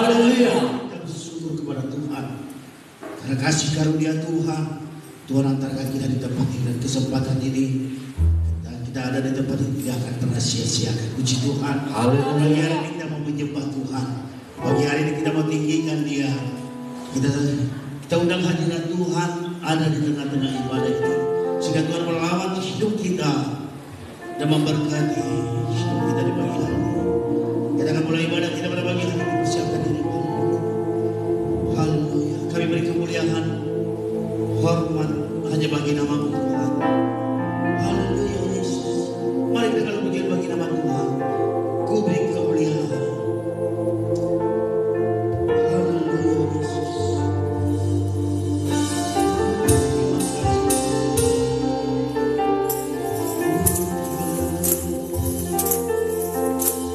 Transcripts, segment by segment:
Haleluya. Kita bersyukur kepada Tuhan karena kasih karunia Tuhan. Tuhan antarkan kita di tempat ini dan kesempatan ini. Kita ada di tempat ini tidak akan pernah sia-siakan. Puji Tuhan. Haleluya. Pagi hari ini kita mau menyembah Tuhan. Pagi hari ini kita mau tinggikan Dia. Kita undang hadirat Tuhan ada di tengah-tengah ibadah ini. Sehingga Tuhan melawat hidup kita dan memberkati hidup kita di pagi hari ini. Kita akan mulai ibadah kita pada pagi hari ini. Persiapkan diri. Haleluya. Kami beri kemuliaan, hormat hanya bagi nama-Mu Tuhan. Haleluya Yesus. Mari kita kalau pujian bagi nama Tuhan. Ku beri kemuliaan. Haleluya Yesus. Terima kasih.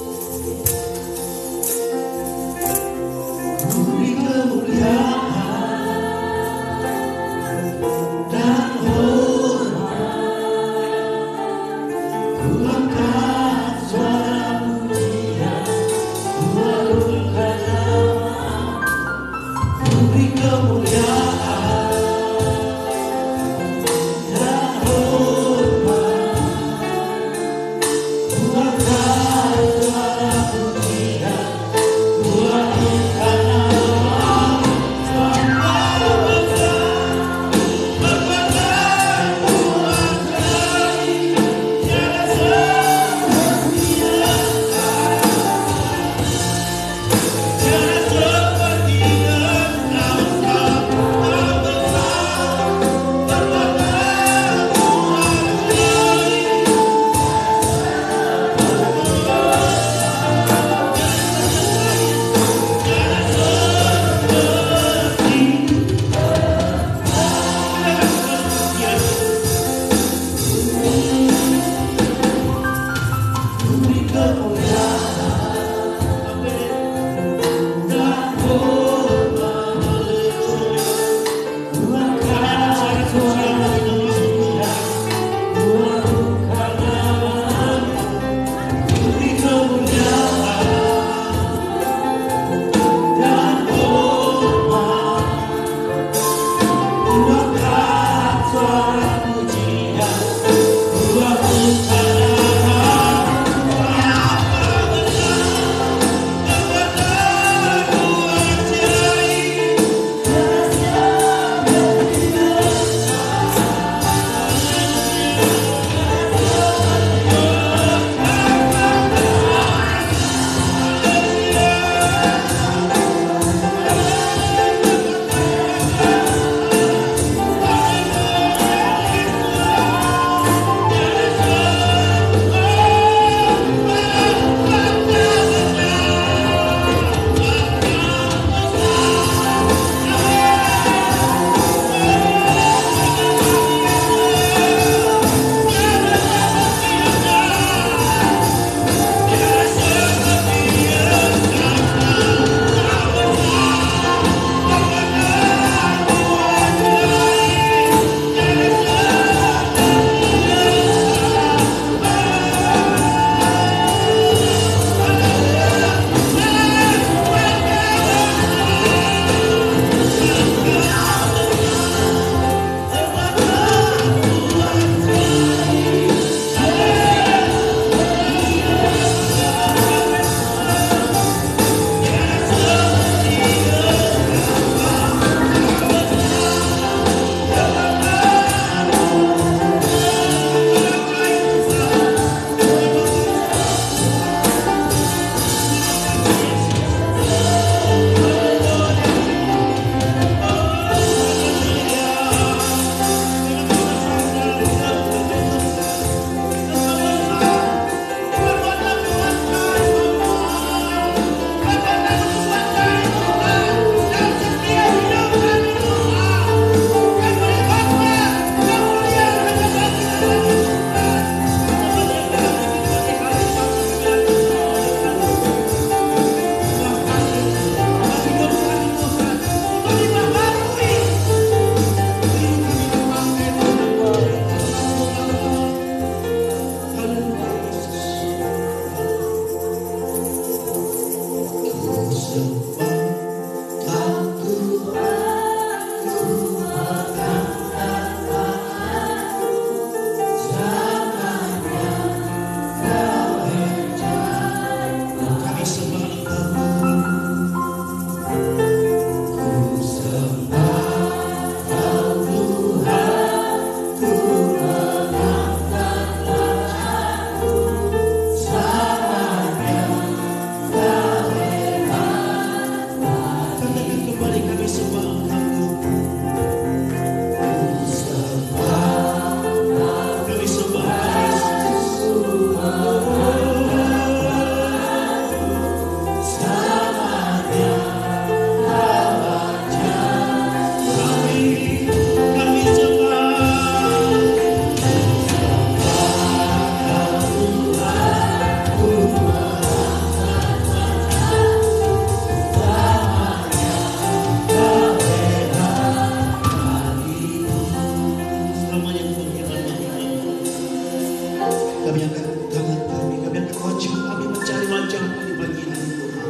ucapkan di pagi hari Tuhan.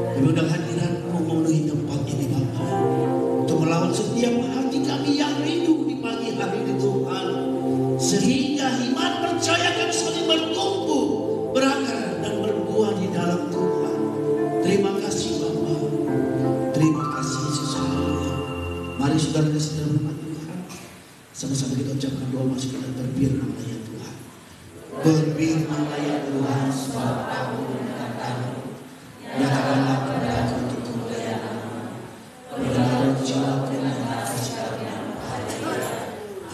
Kami undang hadirat-Mu memenuhi tempat ini Bapa, untuk melawan setiap hati kami yang rindu di pagi hari ini Tuhan, sehingga iman percaya kami saling bertumbuh, berakar dan berbuah di dalam Tuhan. Terima kasih Bapa, terima kasih Yesus. Mari saudara dan saudara berkat Tuhan, sama-sama kita ucapkan doa masuk kita berfirman ya Tuhan. Berfirmanlah ya Tuhan, sebab Aku mengatakan, nyatakanlah kepada Aku untuk kemuliaan-Mu, berilah jiwaku yang kasih karunia.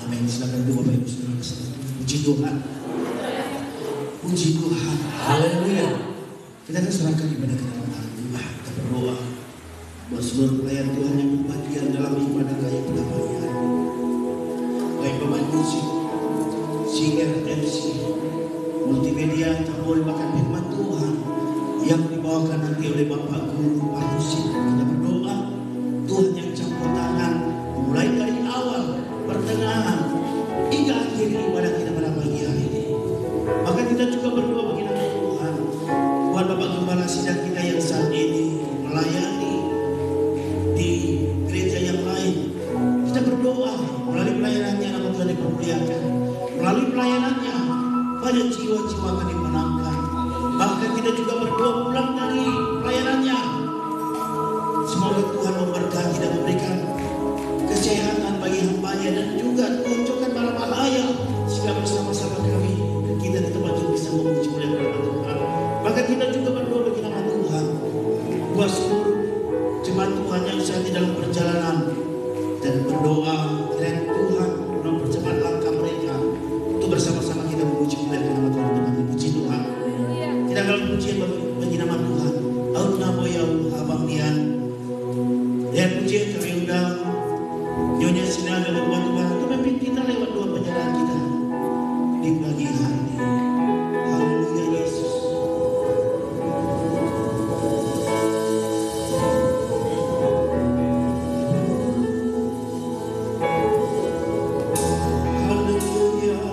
Amin. Silakan doa Bapak Ibu Saudara bersama. Puji Tuhan, puji Tuhan, haleluya. Kita akan serahkan ibadah ke dalam Tuhan. Kita berdoa buat seluruh pelayan Tuhan yang berbagian dalam ibadah kaya pada pagi hari. Baik pemain musik, singer, MC, multimedia, tabur bahkan firman Tuhan yang dibawakan nanti oleh Bapak Guru Parusin. Kita berdoa Tuhan yang campur tangan mulai dari awal, pertengahan hingga akhir ibadah kita pada pagi hari ini. Maka kita juga berdoa bagi nama Tuhan buat Bapak Gembala sidang kita yang saat ini melayani di gereja yang lain. Kita berdoa melalui pelayanannya nama Tuhan dipermuliakan, melalui pelayanannya banyak jiwa-jiwa akan dimenangkan. Bahkan kita juga berdoa pulang dari pelayanannya, semoga Tuhan memberkati dan memberikan kesehatan bagi hamba-Nya, dan juga menunjukkan para bahaya sehingga bersama-sama kami dan kita di tempat itu bisa memuji mulia kepada Tuhan. Bahkan kita juga berdoa bagi nama Tuhan buat seluruh jemaat Tuhan yang saat di dalam perjalanan, dan berdoa kiranya Tuhan mempercepat langkah mereka untuk bersama-sama kita memuji mulia nama Tuhan. Puji Tuhan. Kita akan pujian bagi nama Tuhan. Auna boyau abang nian. Dan pujian kami undang Nyonya Sinaga membuat Tuhan untuk memimpin kita lewat doa penyerahan kita di pagi hari ini. Haleluya Yesus. Hallelujah.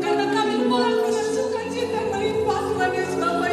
Karena kami pulang dengan sukacita melimpah Tuhan Yesus Bapa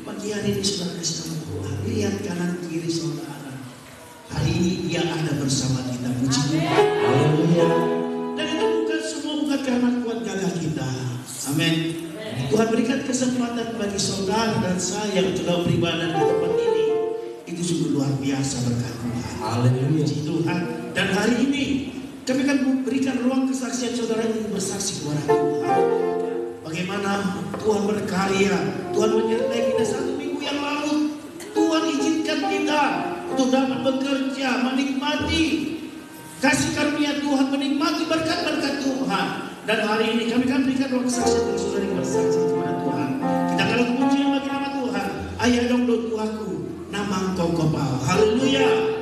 Pagi hari ini saudara kasih nama Tuhan. Lihat kanan kiri saudara. Hari ini Dia ada bersama kita. Puji Tuhan. Haleluya. Dan itu bukan karena kuat gagah kita. Amin. Tuhan berikan kesempatan bagi saudara dan saya yang sudah beribadah di tempat ini. Itu sungguh luar biasa berkat Tuhan. Haleluya. Puji Tuhan. Dan hari ini kami akan memberikan ruang kesaksian saudara ini bersaksi kepada Tuhan. Bagaimana Tuhan berkarya, Tuhan menyertai kita 1 minggu yang lalu. Tuhan izinkan kita untuk dapat bekerja, menikmati kasih karunia Tuhan, menikmati berkat-berkat Tuhan. Dan hari ini kami akan berikan ruang kesaksian bagi saudara yang bersaksi kepada Tuhan. Kita kalau kemudian bagi nama Tuhan, ayah dong do Tuhanku, nama Engkau Kopal. Haleluya.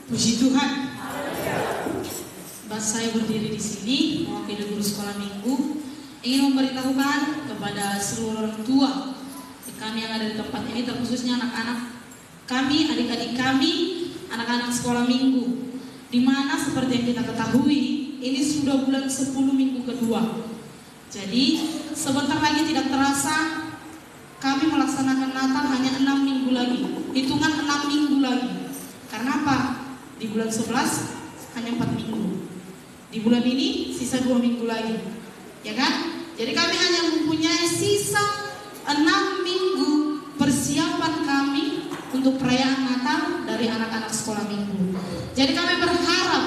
Puji Tuhan. Saya berdiri di sini mewakili guru sekolah minggu, ingin memberitahukan kepada seluruh orang tua kami yang ada di tempat ini, terkhususnya anak-anak kami, adik-adik kami, anak-anak sekolah minggu, di mana seperti yang kita ketahui ini sudah bulan 10 minggu kedua. Jadi sebentar lagi tidak terasa kami melaksanakan Natal hanya 6 minggu lagi, hitungan 6 minggu lagi. Karena apa? Di bulan 11 hanya 4 minggu. Di bulan ini sisa 2 minggu lagi, ya kan? Jadi kami hanya mempunyai sisa 6 minggu persiapan kami untuk perayaan Natal dari anak-anak sekolah minggu. Jadi kami berharap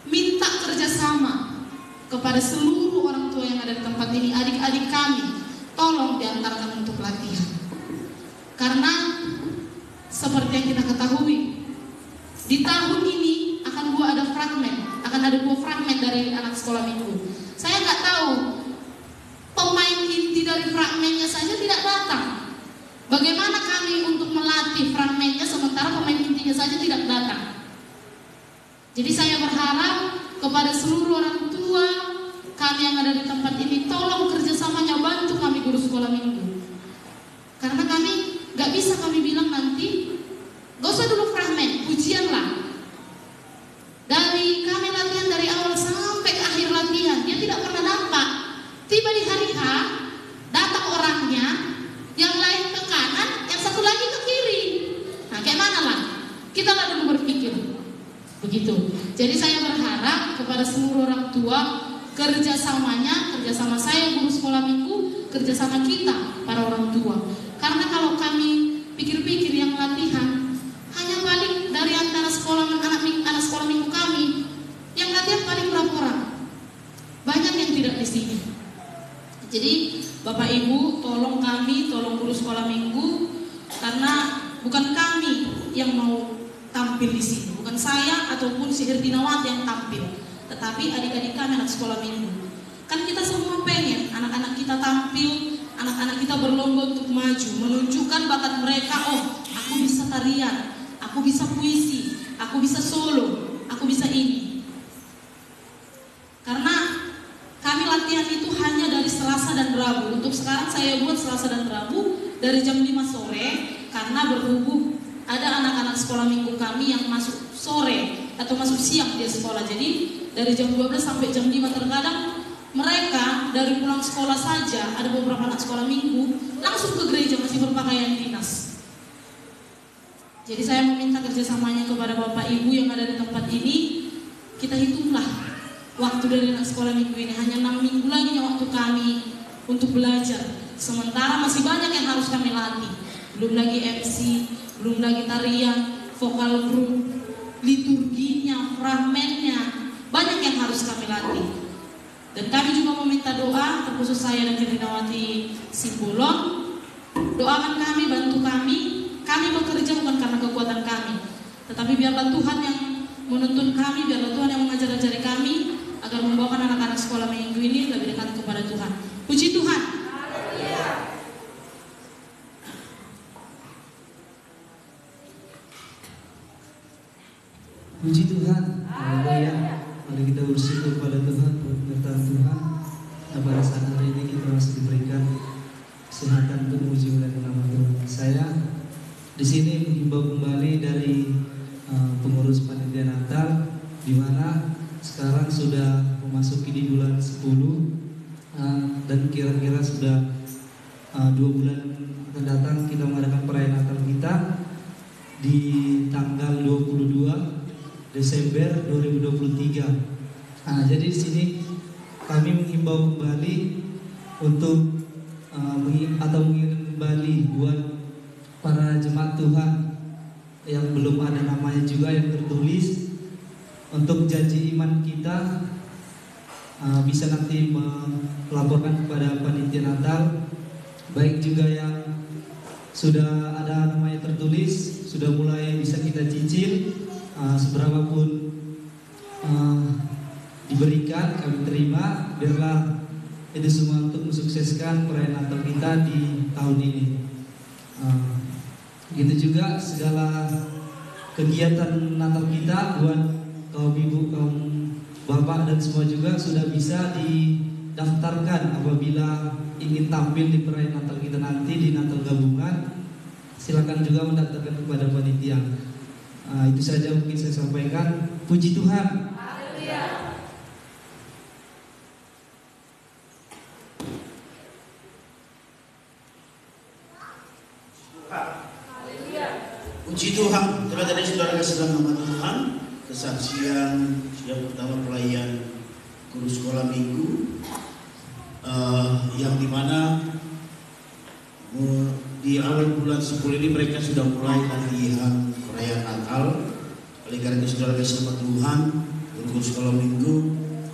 minta kerjasama kepada seluruh orang tua yang ada di tempat ini, adik-adik kami, tolong diantarkan untuk latihan. Karena seperti yang kita ketahui, di tahun ini akan ada 2 fragmen dari anak sekolah minggu. Saya nggak tahu, pemain inti dari fragmennya saja tidak datang. Bagaimana kami untuk melatih fragmennya sementara pemain intinya saja tidak datang? Jadi saya berharap kepada seluruh orang tua kami yang ada di tempat ini, tolong kerjasamanya bantu kami guru sekolah minggu. Karena kami nggak bisa kami bilang nanti, gak usah dulu fragmen, pujian lah. Dari kami latihan dari awal sampai ke akhir latihan, dia tidak pernah nampak. Tiba di hari H, datang orangnya, yang lain ke kanan, yang satu lagi ke kiri. Nah, kayak mana lah? Kita lah dulu berpikir begitu. Jadi saya berharap kepada seluruh orang tua, kerjasama saya guru sekolah minggu, kerjasama kita para orang tua. Karena kalau kami pikir-pikir yang latihan hanya paling dari antara anak sekolah minggu kami yang latihan paling berapa orang? Banyak yang tidak di sini. Jadi Bapak Ibu tolong guru sekolah minggu, karena bukan kami yang mau tampil di sini, bukan saya ataupun si Herdinawati yang tampil, tetapi adik-adik kami anak sekolah minggu. Kan kita semua pengen anak-anak kita tampil, anak-anak kita berlomba untuk maju, menunjukkan bakat mereka. Oh, aku bisa tarian, aku bisa puisi, aku bisa solo, aku bisa ini. Karena kami latihan itu hanya dari Selasa dan Rabu. Untuk sekarang saya buat Selasa dan Rabu dari jam 5 sore, karena berhubung ada anak-anak sekolah minggu kami yang masuk sore atau masuk siang di sekolah. Jadi dari jam 12 sampai jam 5 terkadang mereka dari pulang sekolah saja, ada beberapa anak sekolah minggu langsung ke gereja masih berpakaian dinas. Jadi saya meminta kerjasamanya kepada Bapak Ibu yang ada di tempat ini. Kita hitunglah waktu dari anak sekolah minggu ini, hanya 6 minggu lagi waktu kami untuk belajar. Sementara masih banyak yang harus kami latih. Belum lagi MC, belum lagi tarian, vokal grup, liturginya, fragmennya, banyak yang harus kami latih. Dan kami juga meminta doa, terkhusus saya dan Herdinawati Simbolon. Doakan kami, bantu kami. Kami bekerja bukan karena kekuatan kami, tetapi biarlah Tuhan yang menuntun kami, biarlah Tuhan yang mengajar-ajari kami agar membawakan anak-anak sekolah minggu ini lebih dekat kepada Tuhan. Puji Tuhan. Puji Tuhan. Haleluya. Mari kita bersyukur kepada Tuhan buat penyertaan Tuhan. Nah, pada saat hari ini kita masih diberikan kesehatan untuk memuji muliakan nama Tuhan. Saya di sini menghimbau kembali dari pengurus panitia Natal, di mana sekarang sudah memasuki di bulan 10 dan kira-kira sudah 2 bulan akan datang kita mengadakan perayaan Natal kita di tanggal 22 Desember 2023. Jadi di sini kami menghimbau kembali untuk mengirim kembali buat para jemaat Tuhan yang belum ada namanya juga yang tertulis, untuk janji iman kita bisa nanti melaporkan kepada panitia Natal, baik juga yang sudah ada namanya tertulis, sudah mulai bisa kita cicil. Seberapa pun diberikan, kami terima. Biarlah itu semua untuk mensukseskan perayaan Natal kita di tahun ini. Gitu juga segala kegiatan Natal kita buat kaum ibu, kaum bapak dan semua juga sudah bisa didaftarkan. Apabila ingin tampil di perayaan Natal kita nanti di Natal gabungan, silakan juga mendaftarkan kepada panitia. Itu saja mungkin saya sampaikan. Puji Tuhan. Haleluya. Puji Tuhan. Terima kasih saudara kasih dalam nama Tuhan. Kesaksian yang pertama pelayan guru sekolah minggu, yang dimana di awal bulan 10 ini mereka sudah mulai latihan perayaan Natal. Oleh karena itu saudara kasih dalam Tuhan, guru sekolah minggu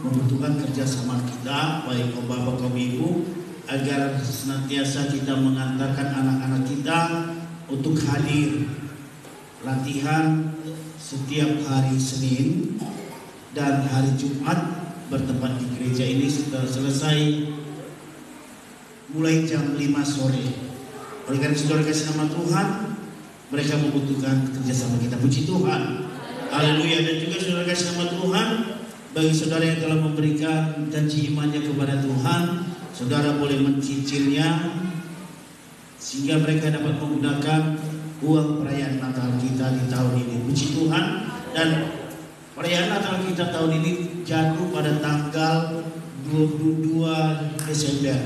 membutuhkan kerjasama kita, baik kaum bapak kaum ibu, agar senantiasa kita mengantarkan anak-anak kita untuk hadir latihan setiap hari Senin dan hari Jumat bertempat di gereja ini sudah selesai mulai jam 5 sore. Oleh karena saudara kasih nama Tuhan, mereka membutuhkan kerjasama kita. Puji Tuhan. Haleluya. Dan juga saudara kasih nama Tuhan, bagi saudara yang telah memberikan janji imannya kepada Tuhan, saudara boleh mencicilnya sehingga mereka dapat menggunakan uang perayaan Natal kita di tahun ini. Puji Tuhan. Dan perayaan Natal kita tahun ini jatuh pada tanggal 22 Desember.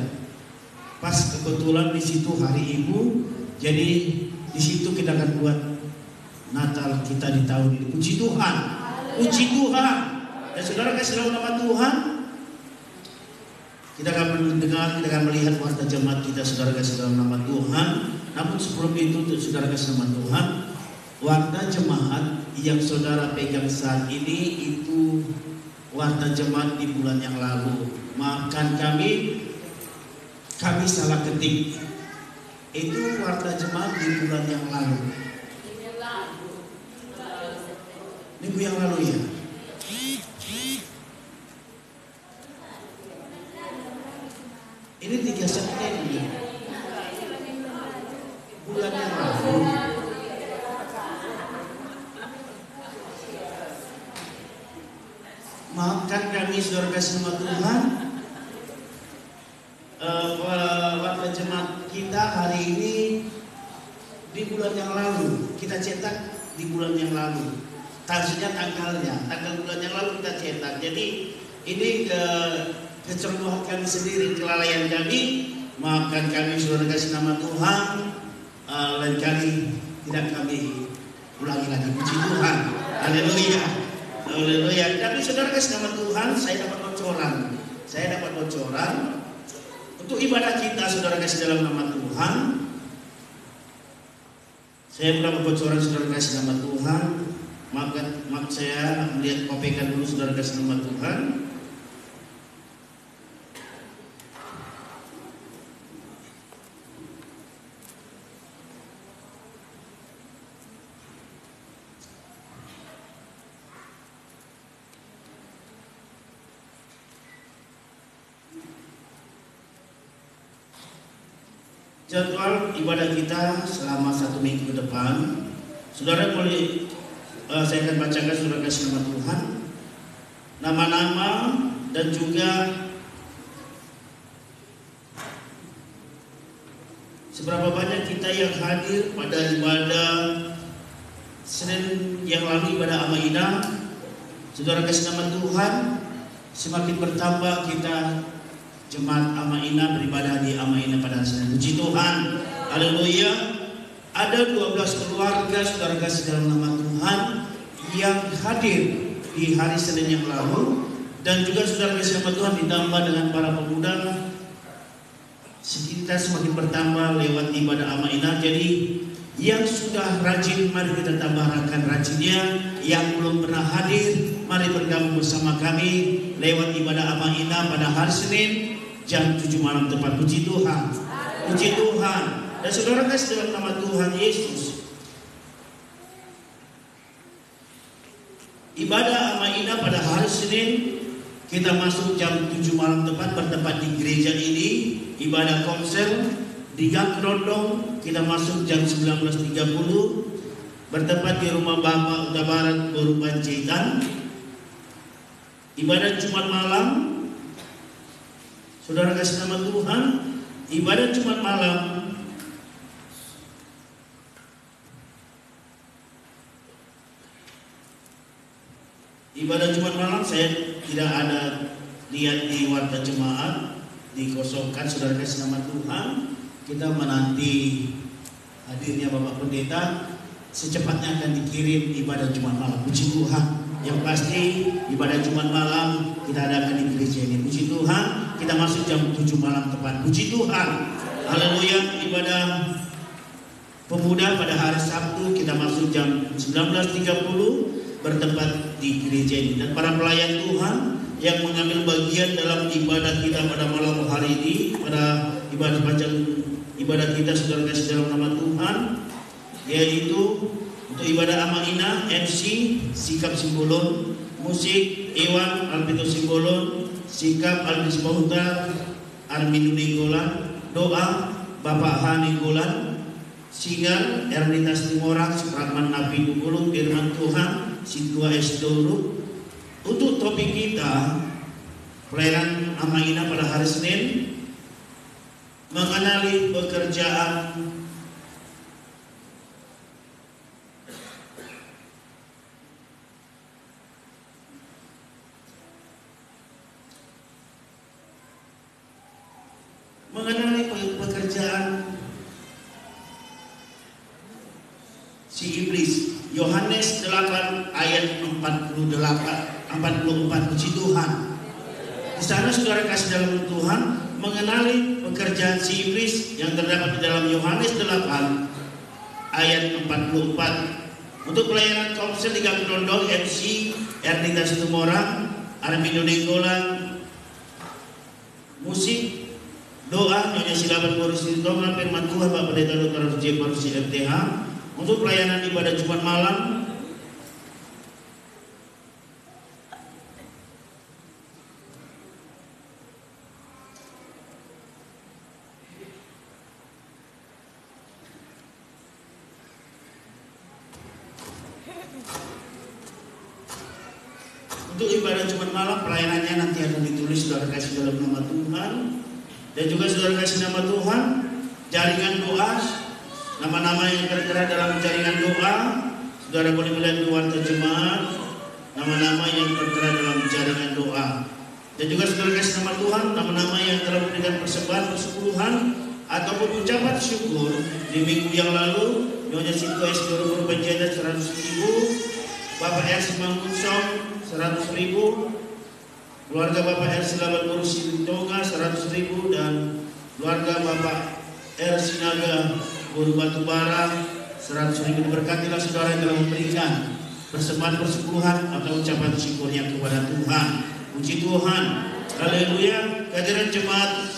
Pas kebetulan di situ hari Ibu, jadi di situ kita akan buat Natal kita di tahun ini. Puji Tuhan. Puji Tuhan. Dan saudara kasih dalam nama Tuhan, Kita akan mendengar, kita akan melihat warta jemaat kita, saudara kasih dalam nama Tuhan. Namun sebelum itu, untuk saudara kasih nama Tuhan, warta jemaat yang saudara pegang saat ini itu warta jemaat di bulan yang lalu. Maafkan kami salah ketik. Itu warta jemaat di bulan yang lalu. Minggu yang lalu ya. Ini 3 September. Bulan yang lalu. Maafkan kami saudara kasih nama Tuhan. Warta jemaat kita hari ini di bulan yang lalu. Kita cetak di bulan yang lalu. Maksudnya tanggal bulan yang lalu kita cetak. Jadi ini kecerobohan kami sendiri, kelalaian kami. Maafkan kami saudara kasih nama Tuhan. Lain kali tidak kami ulangi lagi. Puji Tuhan. Haleluya. Haleluya. Tapi saudara kasih nama Tuhan, saya dapat bocoran untuk ibadah kita, saudara kasih dalam nama Tuhan. Saya berapa bocoran saudara kasih nama Tuhan. Maaf saya melihat kopekan dulu saudara kasih nama Tuhan. Jadwal ibadah kita selama 1 minggu ke depan, saudara boleh saya akan bacakan saudara kasih nama Tuhan, nama-nama dan juga seberapa banyak kita yang hadir pada ibadah Senin yang lalu, ibadah Amaina. Saudara kasih nama Tuhan, semakin bertambah kita jemaat Amaina beribadah di Amaina pada Senin. Puji Tuhan. Haleluya. Ada 12 keluarga saudara kasih dalam nama Tuhan yang hadir di hari Senin yang lalu, dan juga saudara kasih nama Tuhan ditambah dengan para pemuda. Kita semakin bertambah lewat ibadah Amaina. Jadi yang sudah rajin, mari kita tambahkan rajinnya. Yang belum pernah hadir, mari bergabung bersama kami lewat ibadah Amaina pada hari Senin jam 7 malam tepat. Puji Tuhan. Puji Tuhan. Dan saudara kasih dalam nama Tuhan Yesus, ibadah Amaina pada hari Senin kita masuk jam 7 malam tepat, bertempat di gereja ini. Ibadah konser di Gang Rondong kita masuk jam 19.30, bertempat di rumah Bapak Uta Barat Boru Panjaitan. Ibadah Jumat malam, saudara kasih nama Tuhan, ibadah Jumat malam saya tidak ada lihat di warta jemaat, dikosongkan saudara kasih nama Tuhan. Kita menanti hadirnya Bapak Pendeta, secepatnya akan dikirim ibadah Jumat malam. Puji Tuhan. Yang pasti ibadah Jumat malam kita adakan di gereja ini. Puji Tuhan. Kita masuk jam 7 malam tepat. Puji Tuhan. Haleluya. Ibadah pemuda pada hari Sabtu kita masuk jam 19.30, bertempat di gereja ini. Dan para pelayan Tuhan yang mengambil bagian dalam ibadah kita pada malam hari ini, pada ibadah kita saudara kasih dalam nama Tuhan, yaitu untuk ibadah Amaina, MC Sikap Simbolon, musik Iwan Alpito Simbolon, Sikap Albis Pautar, Armin Ninggolan, doa Bapak H. Ninggolan, Singar Ernitas Timorak, Supratman Nabi Dugulung, Firman Tuhan Sidua S. Dulu. Untuk topik kita pelayanan Amaina pada hari Senin, mengenali pekerjaan si iblis. Yohanes 8 ayat 44. Puji Tuhan. Di sana saudara kasih dalam Tuhan mengenali pekerjaan si iblis yang terdapat di dalam Yohanes 8 ayat 44. Untuk pelayanan komsel di Gang Dondong, MC Ernita Situmorang, Armindo Nenggolan, musik, doa Nyonya Silaban Boris Tonga, firman Tuhan Bapak Pendeta Dr. J. Parusi FTH. Untuk pelayanan ibadah Jumat malam, untuk ibadah Jumat malam pelayanannya nanti akan ditulis saudara kasih dalam nama Tuhan, dan juga saudara kasih nama Tuhan jaringan doa, nama-nama yang tertera dalam jaringan doa saudara boleh melihat di warta jemaat, nama-nama yang tertera dalam jaringan doa, dan juga saudara kasih nama Tuhan nama-nama yang telah memberikan persembahan persepuluhan ataupun ucapan syukur di minggu yang lalu. Nyonya Sito S. Guru Penjada 100.000, Bapak R. Mangunsong 100.000, keluarga Bapak R. Silaban Boris Tonga 100.000, dan keluarga Bapak R. Sinaga Guru Batubara 100.000. Diberkatilah saudara yang telah memberikan persembahan persepuluhan atau ucapan syukurnya kepada Tuhan. Puji Tuhan, haleluya. Kehadiran jemaat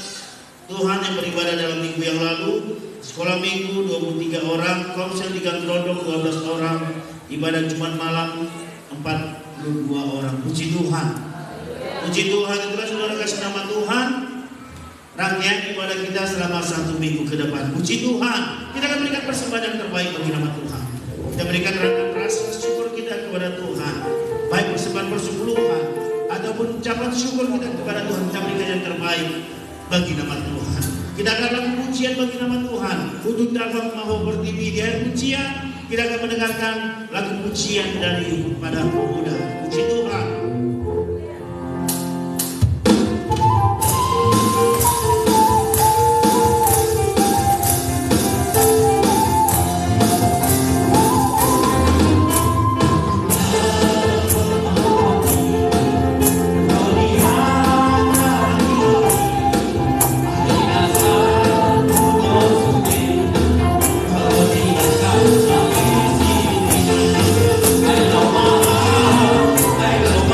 Tuhan yang beribadah dalam minggu yang lalu, sekolah minggu 23 orang, komsel di Gang Dondong 12 orang, ibadah Jumat malam 42 orang. Puji Tuhan. Puji Tuhan. Itulah saudara kasih nama Tuhan rangkaian ibadah kita selama 1 minggu ke depan. Puji Tuhan. Kita akan berikan persembahan yang terbaik bagi nama Tuhan. Kita berikan rangkaian rasa syukur kita kepada Tuhan, baik persembahan persepuluhan ataupun ucapan syukur kita kepada Tuhan. Kita berikan yang terbaik bagi nama Tuhan. Kita akan lakukan pujian bagi nama Tuhan. Untuk dalam Mahober TV di akhir pujian, kita akan mendengarkan lagu pujian dari pada pemuda. Puji Tuhan. I know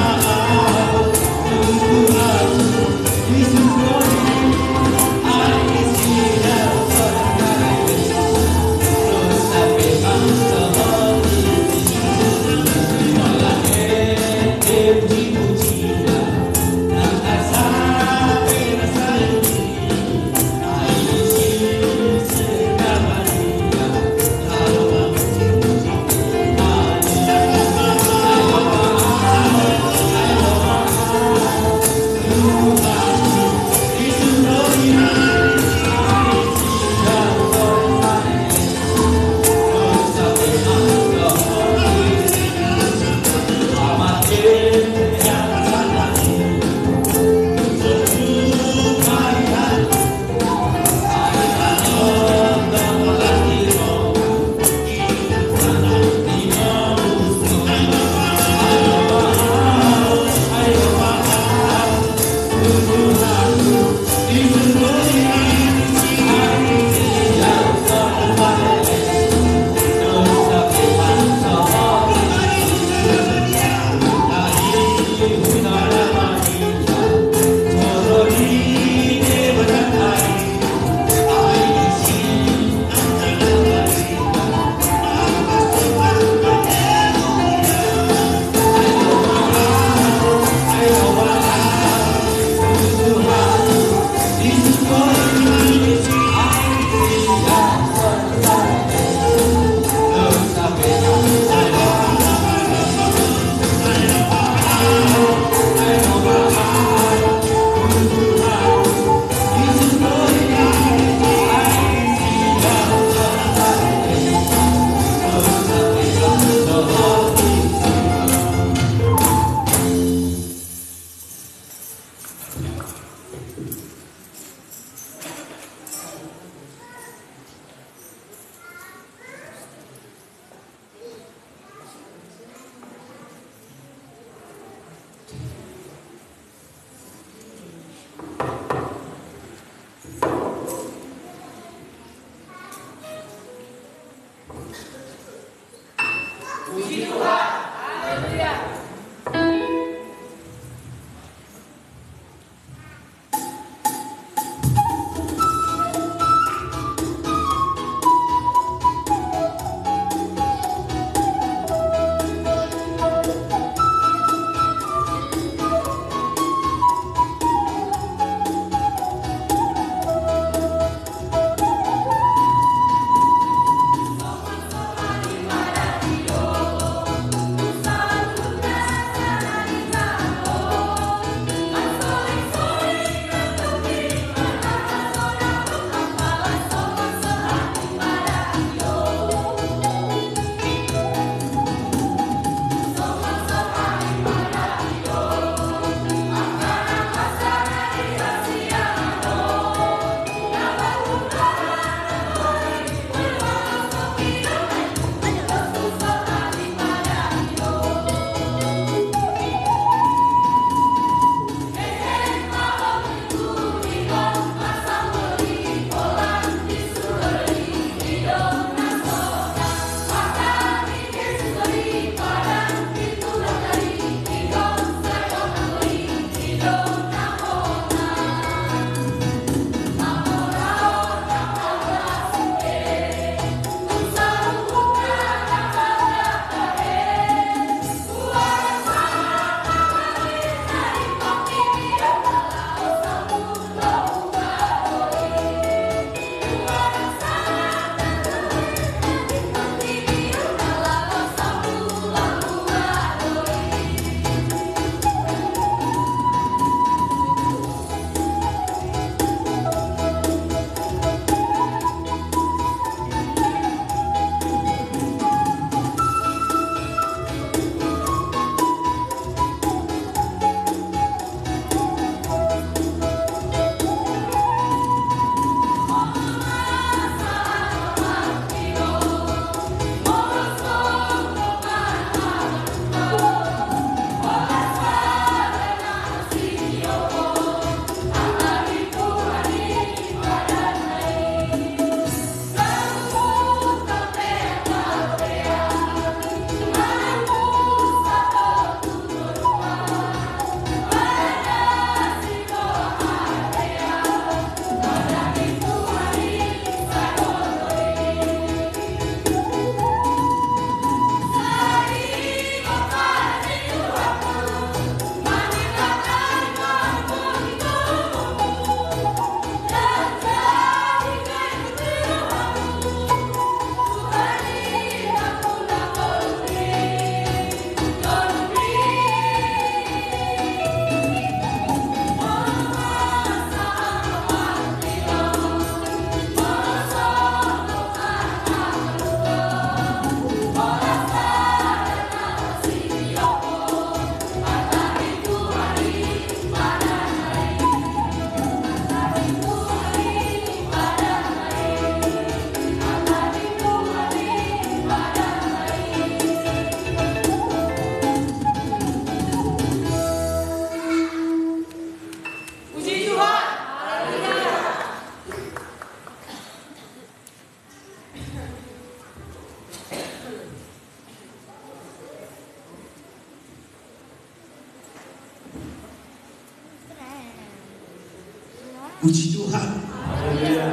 Puji Tuhan.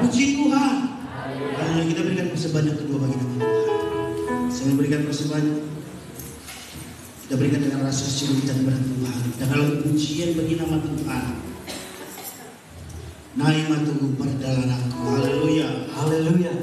Puji Tuhan. Haleluya. Kita berikan persembahan yang kedua bagi nama Tuhan. Saya memberikan persembahan, kita berikan dengan rasa syukur kita kepada Tuhan. Dan kalau pujian bagi nama Tuhan, naik matuku perjalananku. Haleluya. Haleluya.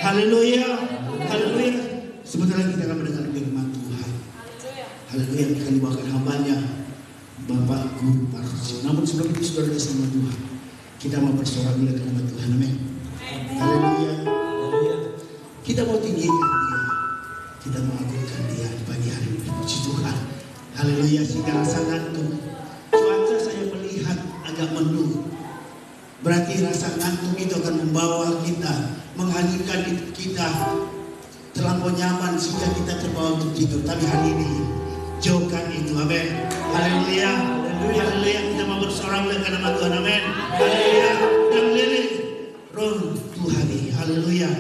Haleluya. Haleluya. Sebentar lagi kita akan mendengar firman Tuhan. Haleluya. Yang akan dibawakan hambanya Bapak Guru Parsi. Namun sebelum itu saudara sama Tuhan, kita mau bersorak bila ke nama Tuhan. Amin. Haleluya. Kita mau tinggikan Dia, kita mau agungkan Dia di pagi hari ini. Puji Tuhan. Haleluya. Sehingga rasa ngantuk, cuaca saya melihat agak mendung. Berarti rasa ngantuk itu akan membawa kita, menghadirkan menjadikan kita terlampau nyaman sehingga kita terbawa untuk tidur. Tapi hari ini jauhkan itu, amin. Haleluya, haleluya. Kita mau bersorak oleh nama Tuhan, amin. Haleluya. Dan lirik roh Tuhan ini, haleluya.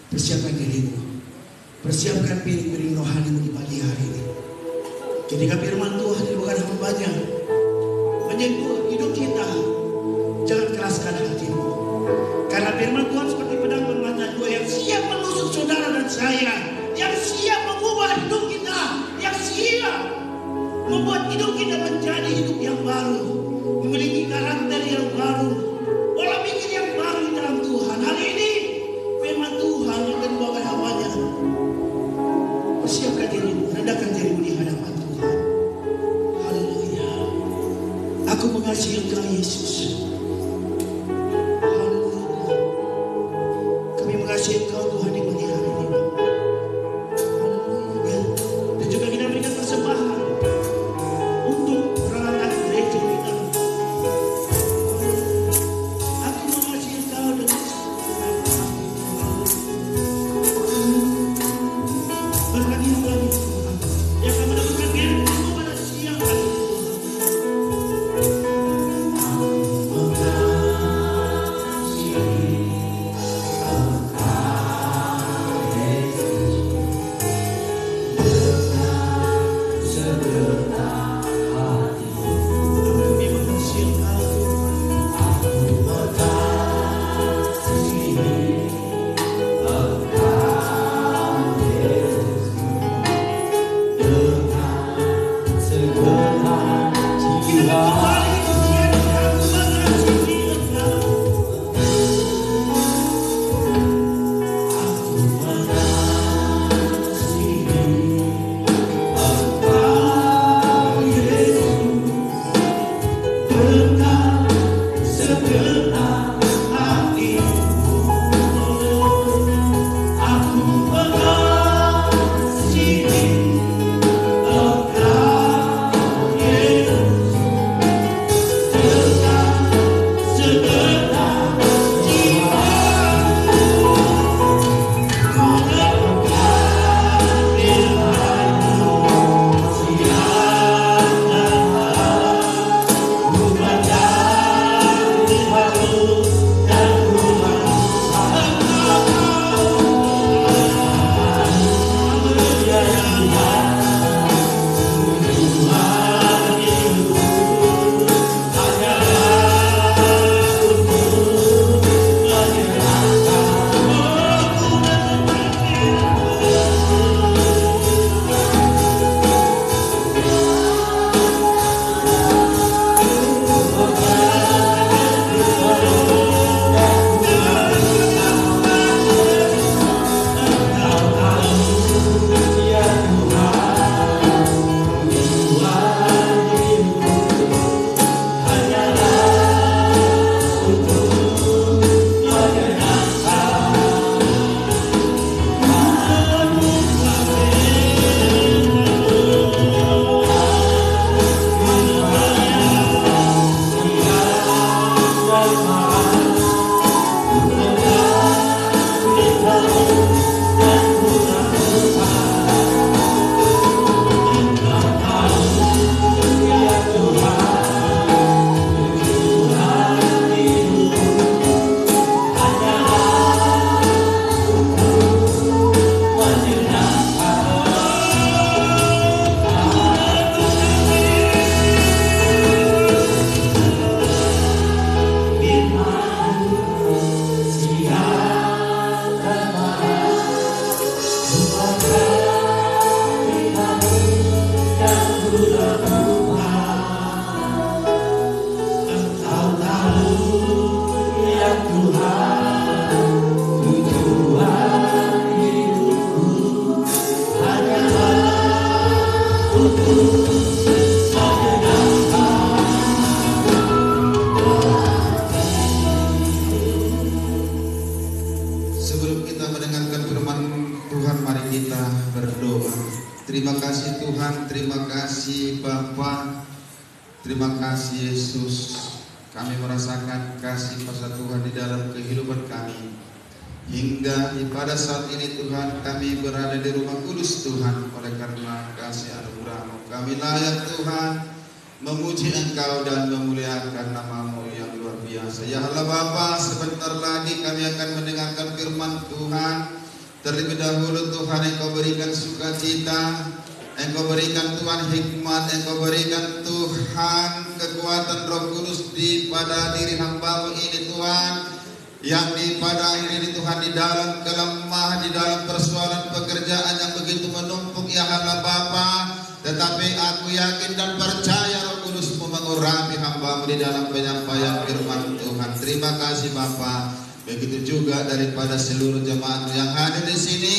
Persiapkan dirimu, persiapkan piring-piring rohanimu di pagi hari ini. Ketika firman Tuhan bukan hambanya menyentuh hidup kita, jangan keraskan hatimu. Karena firman Tuhan seperti pedang bermata dua yang siap menusuk saudara dan saya, yang siap mengubah hidup kita, yang siap membuat hidup kita menjadi hidup yang baru, memiliki karakter yang baru, pola pikir yang baru di dalam Tuhan. Hari ini firman Tuhan yang dibawakan hambanya, persiapkan dirimu, rendahkan dirimu di hadapan Tuhan. Haleluya. Aku mengasihi Engkau Yesus. Haleluya. Kami mengasihi Engkau Tuhan di pagi hari ini. Haleluya. Dan juga kita berikan persembahan untuk peralatan gereja kita. Aku mengasihi Engkau dengan berkati Tuhan yang akan mendapatkan dirimu pada siang hari ini. Mengasihi Engkau Terima kasih Tuhan, terima kasih Bapa, terima kasih Yesus. Kami merasakan kasih kuasa Tuhan di dalam kehidupan kami. Hingga pada saat ini Tuhan, kami berada di rumah kudus Tuhan. Oleh karena kasih anugerah-Mu, kami layak Tuhan memuji Engkau dan memuliakan nama-Mu yang luar biasa. Ya Allah Bapa, sebentar lagi kami akan mendengarkan firman Tuhan. Terlebih dahulu Tuhan, Engkau berikan sukacita, Engkau berikan Tuhan hikmat, Engkau berikan Tuhan kekuatan Roh Kudus di pada diri hamba-Mu ini Tuhan, yang di pada ini Tuhan, di dalam kelemahan, di dalam persoalan pekerjaan yang begitu menumpuk ya Allah Bapa. Tetapi aku yakin dan percaya Roh Kudus-Mu mengurapi hamba-Mu di dalam penyampaian firman Tuhan. Terima kasih Bapa. Begitu juga daripada seluruh jemaat yang hadir di sini,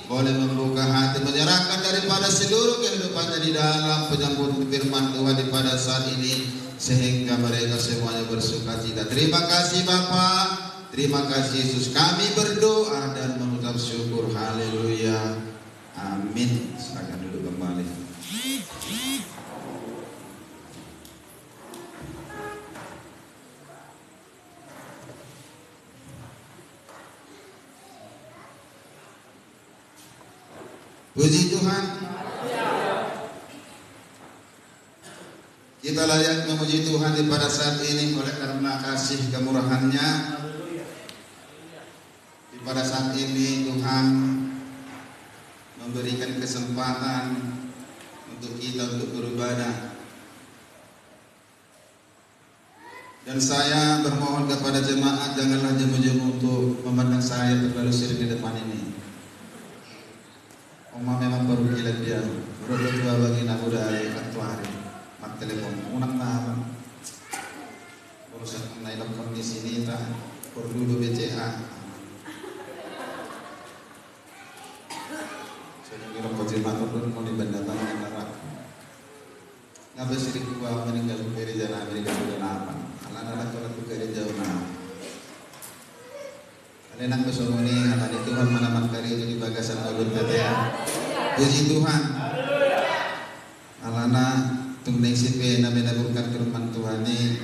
boleh membuka hati, menyerahkan daripada seluruh kehidupannya di dalam penyambutan firman Tuhan di pada saat ini, sehingga mereka semuanya bersukacita. Terima kasih Bapa, terima kasih Yesus. Kami berdoa dan mengucap syukur. Haleluya, amin. Silakan duduk kembali. Puji Tuhan. Kita layak memuji Tuhan di pada saat ini oleh karena kasih kemurahan-Nya. Di pada saat ini Tuhan memberikan kesempatan untuk kita untuk beribadah. Dan saya bermohon kepada jemaat, janganlah jemu-jemu untuk memandang saya terlalu sering di depan ini. Oma memang baru kilat dia, baru dua bagi nabu dari aktuari, mat telepon, unang naman, urusan naik kondisi ini tak perlu BCA. Saya kira konservator pun mau dibandatang dengan neraka. Ngabe sirik gua meninggal gereja Amerika sudah apa? Anak-anak kalau ke gereja mana? Lenang besomoni hatani Tuhan manaman kari di bagasan ulun tetea. Puji Tuhan. Alana tungdeng sipe na menaburkan firman Tuhan ni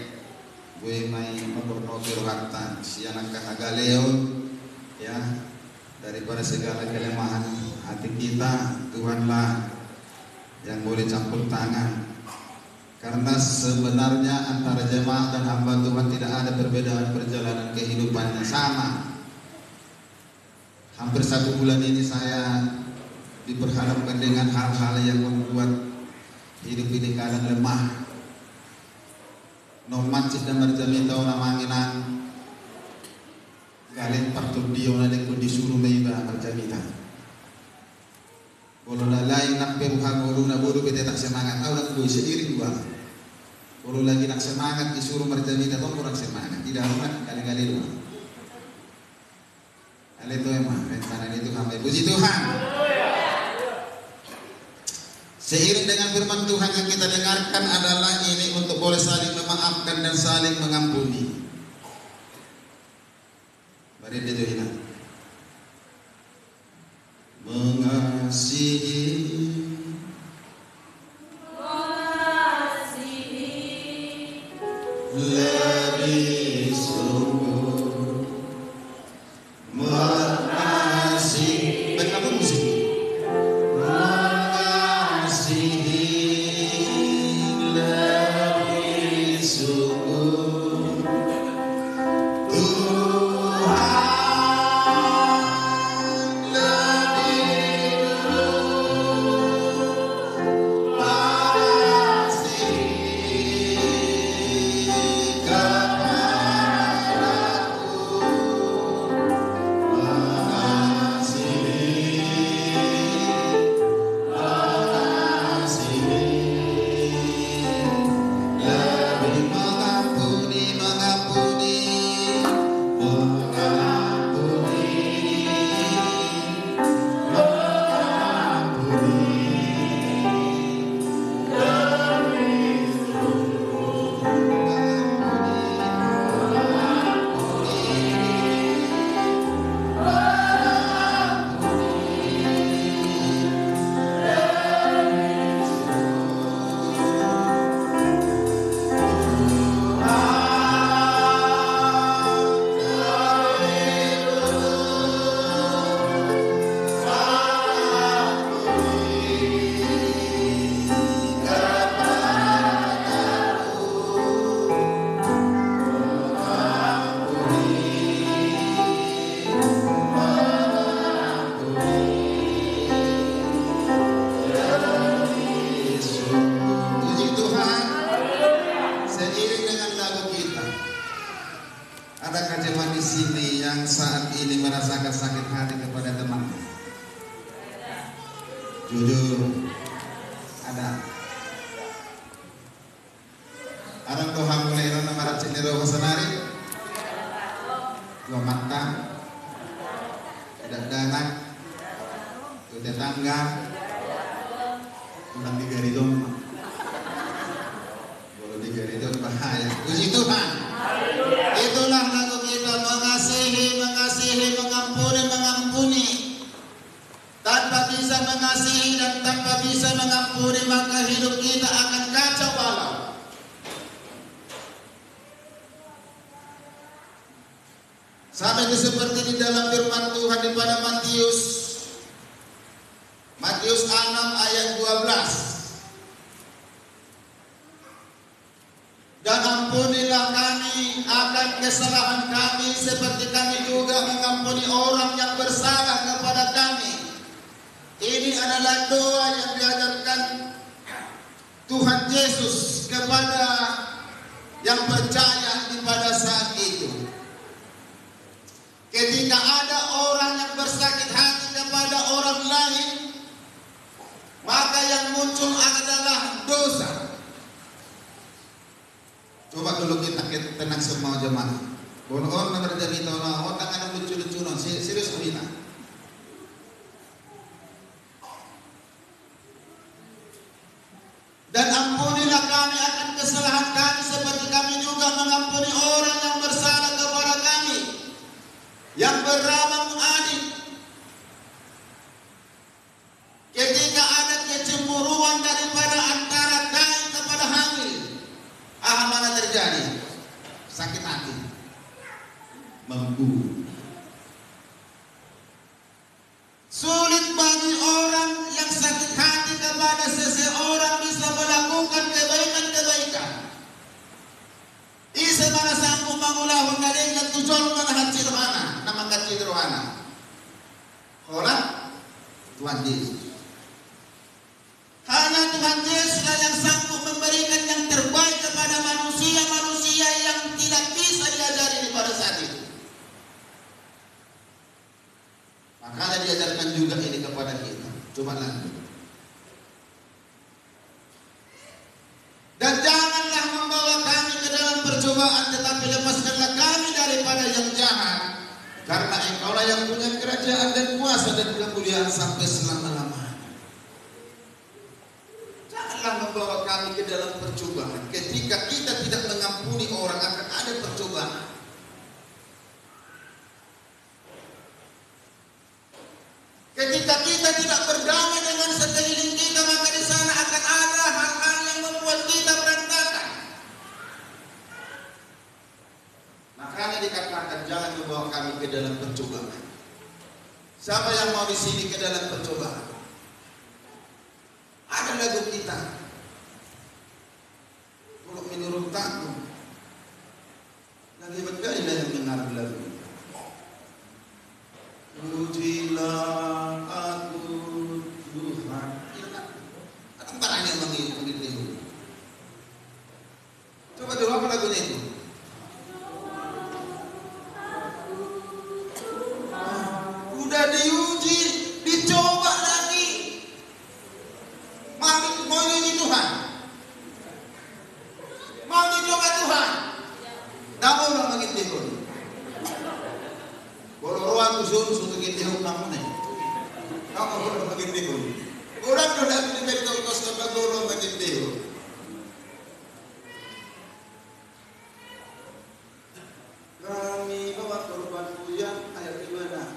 gue may maporno kirohatan sianak kahagaleo ya, daripada segala kelemahan hati kita Tuhanlah yang boleh campur tangan. Karena sebenarnya antara jemaat dan hamba Tuhan tidak ada perbedaan perjalanan kehidupannya, sama. Hampir 1 bulan ini saya diperhadapkan dengan hal-hal yang membuat hidup ini kadang lemah. Nomacit dan marjamita na manginan galing partul diyo na deko disuruh maiba marjamita. Kalau na lain nak peruhang guru na bodo bete tak semangat, nak gue sendiri gua. Kalau lagi nak semangat disuruh marjamita tuh kurang semangat, tidak amat kali-kali doang. Itu emang rencana itu sampai puji Tuhan. Seiring dengan firman Tuhan yang kita dengarkan adalah ini untuk boleh saling memaafkan dan saling mengampuni. Mari dijoina. Mengasihi lebih sungguh mengasihi. Baik apa musik? sini yang saat ini merasakan sakit hati kepada teman? Jujur, ada. Arang Tuhan mulai nona maracin di roh senari. Dua mata, tidak ada anak, itu tetangga, tulang di garidon. Kalau di garidon bahaya. Puji Tuhan. Itulah lagu kita, mengasihi, mengasihi, mengampuni, mengampuni. Tanpa bisa mengasihi dan tanpa bisa mengampuni, maka hidup kita akan kacau balau. Sama itu seperti di dalam firman Tuhan di pada Matius 6 ayat 12. Dan ampunilah kami akan kesalahan kami seperti kami juga mengampuni orang yang bersalah kepada kami. Ini adalah doa yang diajarkan Tuhan Yesus kepada yang percaya di pada saat itu. Ketika ada orang yang bersakit hati kepada orang lain, maka yang muncul adalah dosa. Coba dulu kita tenang semua jemaah. Orang terjadi tolong, orang ada lucu-lucu, serius kita. Dan ampunilah kami akan kesalahan kami seperti kami juga mengampuni orang yang bersalah kepada kami. Yang bernama adik. Ketika ada kecemburuan daripada antara kain kepada hamil, mana terjadi? Sakit hati, membunuh. Sulit bagi orang yang sakit hati kepada seseorang bisa melakukan kebaikan-kebaikan. Isa mana sanggup mengulahun dari yang tujuan mana hati rohana, nama kecil rohana. Orang Tuhan Yesus. Hanya Tuhan Yesus yang sanggup memberikan yang terbaik kepada manusia-manusia yang tidak bisa diajari pada saat itu. Makanya diajarkan juga ini kepada kita. Coba lanjut. Dan janganlah membawa kami ke dalam percobaan, tetapi lepaskanlah kami daripada yang jahat. Karena Engkaulah yang punya kerajaan dan kuasa dan kemuliaan sampai selama-lamanya. Janganlah membawa kami ke dalam percobaan. Ketika kita tidak mengampuni orang, akan ada percobaan. Ketika kita tidak berdamai dengan sekeliling kita, maka di sana akan ada hal-hal yang membuat kita berantakan. Makanya dikatakan jangan membawa kami ke dalam percobaan. Siapa yang mau di sini ke dalam percobaan? Ada lagu kita. Kalau menurut aku, lagi berkaitan yang dengar lagu. Pujilah aku Tuhan. Ada barangnya mengirim. Coba dulu apa lagunya itu? Udah diuji, dicoba lagi. Mau diuji Tuhan. Mau dicoba Tuhan. Namun orang mengirim. Orang usul untuk kita kamu nih, kamu orang makin dihul. Orang sudah menjadi kos tempat orang makin dihul. Kami bawa korban pujian ayat di mana?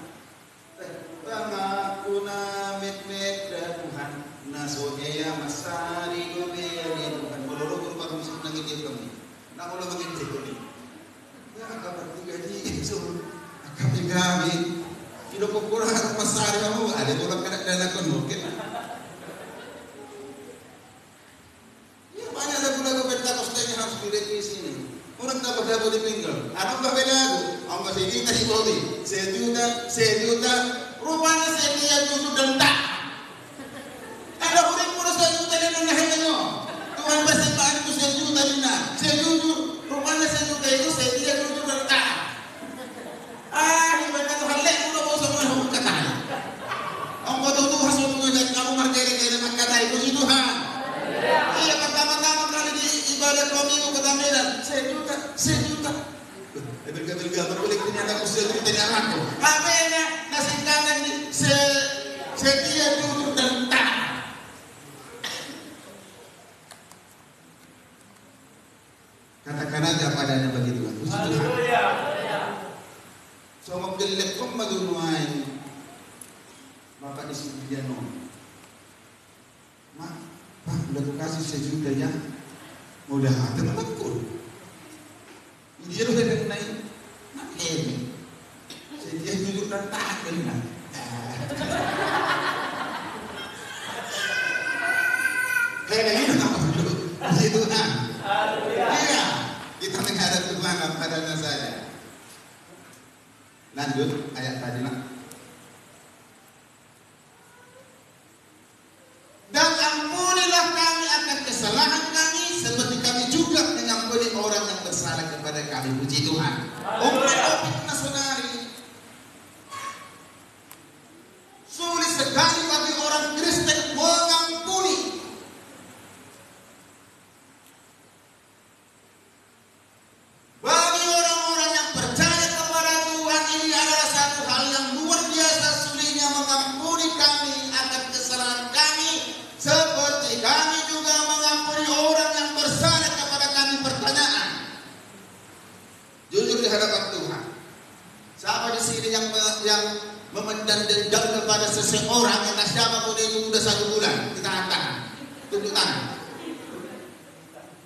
Tangaku namit dan Tuhan nasonya masari gobeya Tuhan. Kalau korban musik nangis dia kami, nak orang makin dihul. Ya kabar tiga ini kami hidup kurang pasar kamu ada orang kena dana mungkin. Ya banyak lagu-lagu Pentakosta yang harus dilihat di sini. Orang tak berapa di pinggul. Ada nggak beda lagu? Angkat sini tadi bodi. Sejuta. Rupanya sedia tujuh dan tak. Ada orang pun sejuta dan nahayanya. Tuhan bersembahan itu sejuta dan tak. Rupanya sejuta itu sedia tujuh dan tak. Kabel gambar boleh punya anak usia itu tanya aku. Apa ini nasi kanan ni setia duduk dan tak. Katakan aja padanya begitu kan. Haleluya. So magdilip kong magunuay. Maka disini dia no. Mak, udah aku kasih sejuta ya. Udah teman ko. Dia udah naik. Dia duduk dan tahan benar. Kayak gitu apa dulu? Itu kan. Iya, kita menghadap Tuhan padanya saya. Lanjut ayat tadi nak. Dan ampunilah kami akan kesalahan kami seperti kami juga mengampuni orang yang bersalah kepada kami. Puji Tuhan. Opik saudari. Sulit sekali bagi orang Kristen mengampuni. Bagi orang-orang yang percaya kepada Tuhan ini adalah satu hal yang luar biasa sulitnya mengampuni kami akan kesalahan kami seperti kami juga mengampuni orang yang bersalah kepada kami. Pertanyaan, jujur di hadapan Tuhan, siapa di sini yang memendam dendam kepada seseorang yang siapa pun itu sudah 1 bulan? Kita angkat, tunjuk tangan.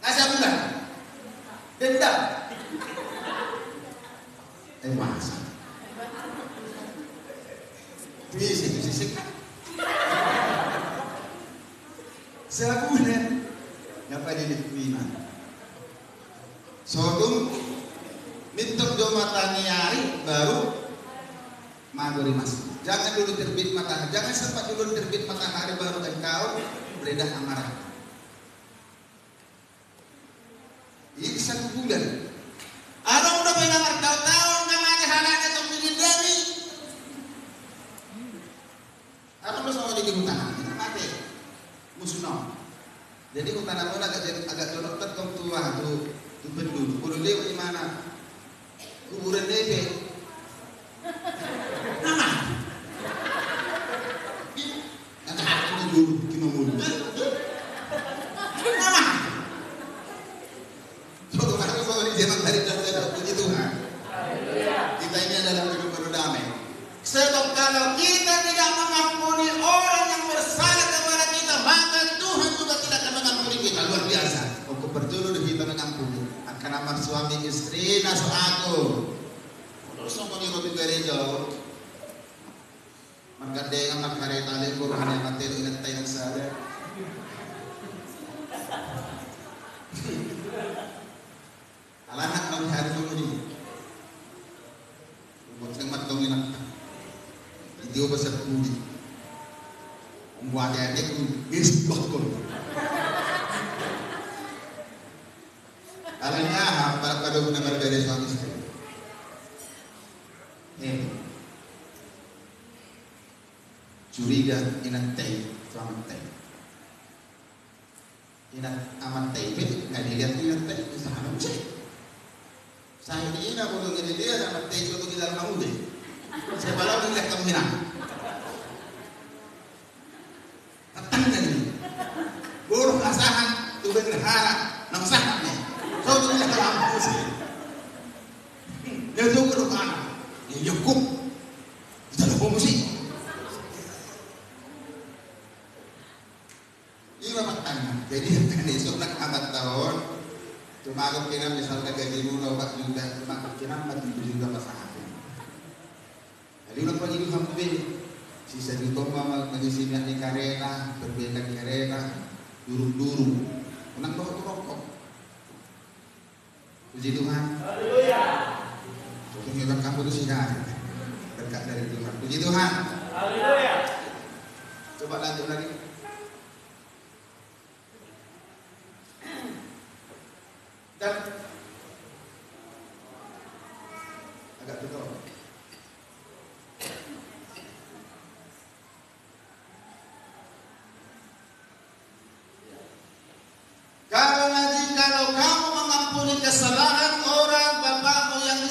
Kasih bulan dendam. Masa bisik sebulan ngapa jadi iman sodum mintok do matahari baru magori mas. Jangan dulu terbit matahari, jangan sempat dulu terbit matahari baru engkau beredah amarah. Ini 1 bulan. Ada udah pengen tahun kemana halanya untuk bikin demi. Aku udah sama bikin hutan, kita mati. Musuh. Jadi hutan aku agak jorok terkong tua tuh penduduk. Kudu dia di mana? Kuburan DP. Nama. Nanti aku dulu gimana mulu. Nama. Suatu hari aku di zaman dari dan puji Tuhan. Kita ini adalah hidup berdamai. Sebab kalau kita tidak mengampuni orang yang bersalah kepada kita, maka Tuhan juga tidak akan mengampuni kita. Luar biasa. Aku berjulu kita mengampuni. Akan amar suami istri naso aku. Terus aku di roti gereja. Maka dengan makareta lembur hanya mati dengan tayang saya. Alanak ng hari mo ni. Buat sang matong ina. Video ba sa kuli. Umbuat ya nek is bakon. Alanya para pada guna berbeda suami istri. Curiga inantai suami teh. Inat aman teh nggak dilihat inantai usaha cek. Saya ini boleh jadi dia sama teh itu di dalam kamu deh. Saya balau ngeliat kamu hilang. Datang lagi. Buruk asahan tu berharap nang sahatnya. Kau tu ngeliat kamu sih. Dia tu keruk anak. Dia cukup. Kita lupa musik. Ini apa tanya? Jadi kan esok nak 4 tahun. Cuma aku kira misalnya gaji murah 4 juta, cuma aku kira 4 juta pasangan. Jadi udah pagi itu hampir sisa di toma mengisi minyak di karena, berbeda karena, duru-duru, menang rokok. Puji Tuhan. Haleluya. Pengiran kamu itu sinar dekat dari Tuhan. Puji Tuhan. Haleluya. Coba lanjut lagi. Dan agak tutup. Kalau kamu mengampuni kesalahan orang bapakmu yang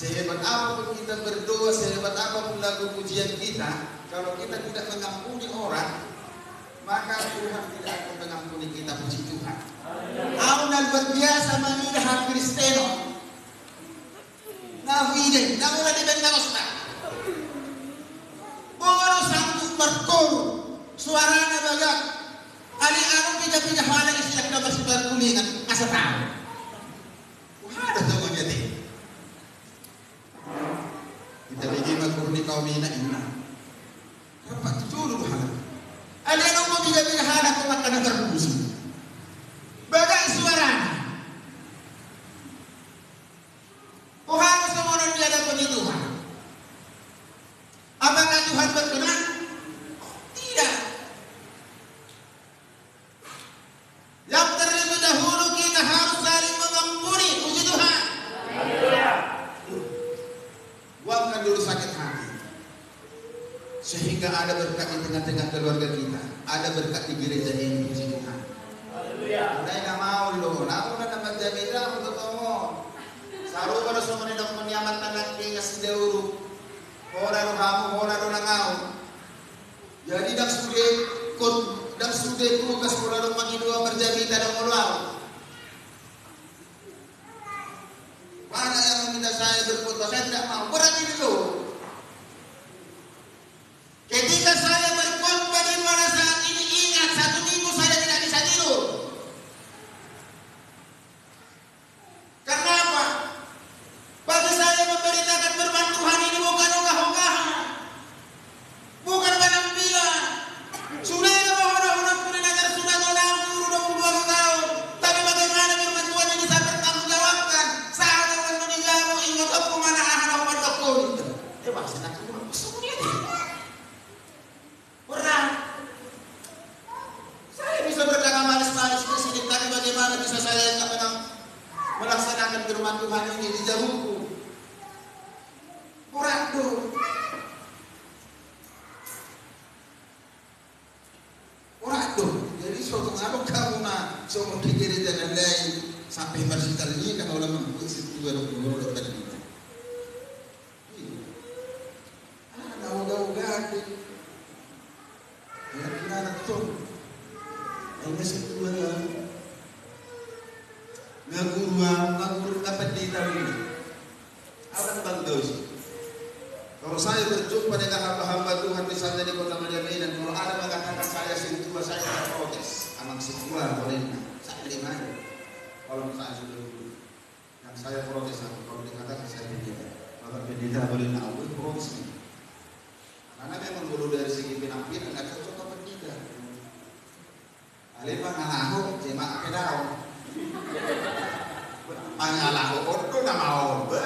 Sehebat apapun kita berdoa, sehebat apapun lagu pujian kita, kalau kita tidak mengampuni orang, maka Tuhan tidak akan mengampuni kita. Puji Tuhan. Aunan berbiasa mengira hak Kristeno. Nawide, nawala di Bendarosta. Boro sanggup berkoro, suaranya bagak. Ali-alung pindah-pindah hala istilah kita masih berkulingan, asa tahu. Ada sama jadi. Kita bikin makurni kaum ina ina. Rapat dulu hala. Ali-alung mau pindah-pindah hala kau makan terbungkus. Bagak suaranya. Oh harus orang dia ada puji Tuhan. Apakah Tuhan berkenan? Tidak. Yang terlebih dahulu kita harus saling mengampuni. Puji Tuhan. Buangkan dulu sakit hati. Sehingga ada berkat di tengah-tengah keluarga kita. Ada berkat di gereja ini. Puji Tuhan. Kita nggak mau loh. Namun ada menjadi untuk ngomong. Saru pada semua ni dapat menyamatkan lagi ngasih deuru. Orang kamu, orang nangau. Jadi dak sude ku ke sekolah rumah dua berjami tidak meluau. Mana yang meminta saya berfoto? Saya tidak mau. Berarti dulu. Ketika saya berkhotbah di mana saat ini ingat 1 minggu saya tidak bisa tidur. Kenapa? Bagi saya memberitakan firman Tuhan ini bukan ogah-ogahan, bukan penampilan. Sudah orang-orang pun ajar sudah tahu 22 tahun, tapi bagaimana firman Tuhan ini bisa bertanggungjawabkan saat orang meninggal ingat aku mana ahana umat aku. Bahasa nak kurang semuanya deh. Berat. Saya bisa berkata manis-manis ke sini, tapi bagaimana bisa saya tak pernah melaksanakan firman Tuhan ini di jauhku. Orado. Jadi suatu ngabok kamu nak semua dikiri dan lain sampai bersitar ini kan orang membuat situ baru tadi. Ada udah. Ya kita tuh. Ini situ ngaguru dapat di tahun ini. Apa bang Daus? Kalau saya berjumpa dengan hamba-hamba Tuhan misalnya di kota Madinah, kalau ada mengatakan saya sintua, saya tidak protes. Amang sintua boleh, saya terima. Kalau saya sudah dulu, yang saya protes kalau dikatakan saya pendeta, kalau pendeta boleh nak protes. Karena memang dulu dari segi penampilan nggak cocok ke pendeta. Alih pangalahu, jemaah pedau. Pangalahu, ordo nama ordo.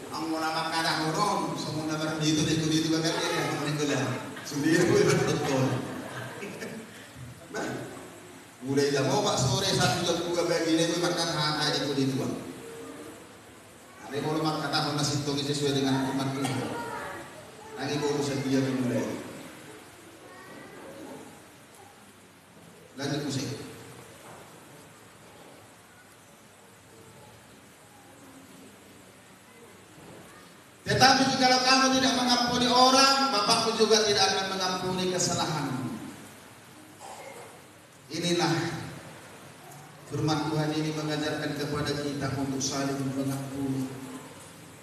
Ang mula makadang uron, semua nama dito bagat dia yang menikulah. Sendiri pun betul. Mulai dah mau pak sore 1 jam 2 bagi ini pun makan hana di dito. Ada kalau makan tahun nasi tongi sesuai dengan firman Tuhan. Lagi urusan dia mulai. Lanjut musik. Tetapi jika kamu tidak mengampuni orang, Bapakku juga tidak akan mengampuni kesalahanmu. Inilah firman Tuhan ini mengajarkan kepada kita untuk saling mengampuni.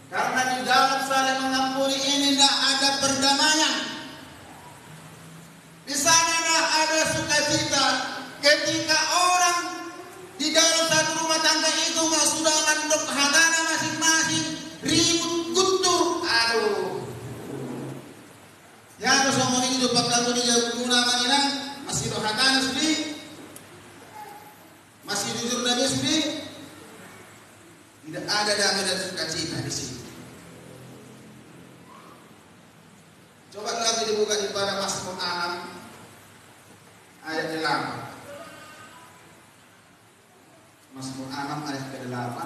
Karena di dalam saling mengampuni ini tidak ada perdamaian. Di sana ada sukacita ketika orang di dalam satu rumah tangga itu sudah mendok hatana masing-masing, ribut guntur, aduh. Ya harus ngomong ini tuh bakal dia guna mana masih do hatana sudi, masih jujur nabi sudi, tidak ada damai dan sukacita di sini. Coba lagi dibuka di pada Mazmur 6 ayat 8. Mazmur 6 ayat ke-8.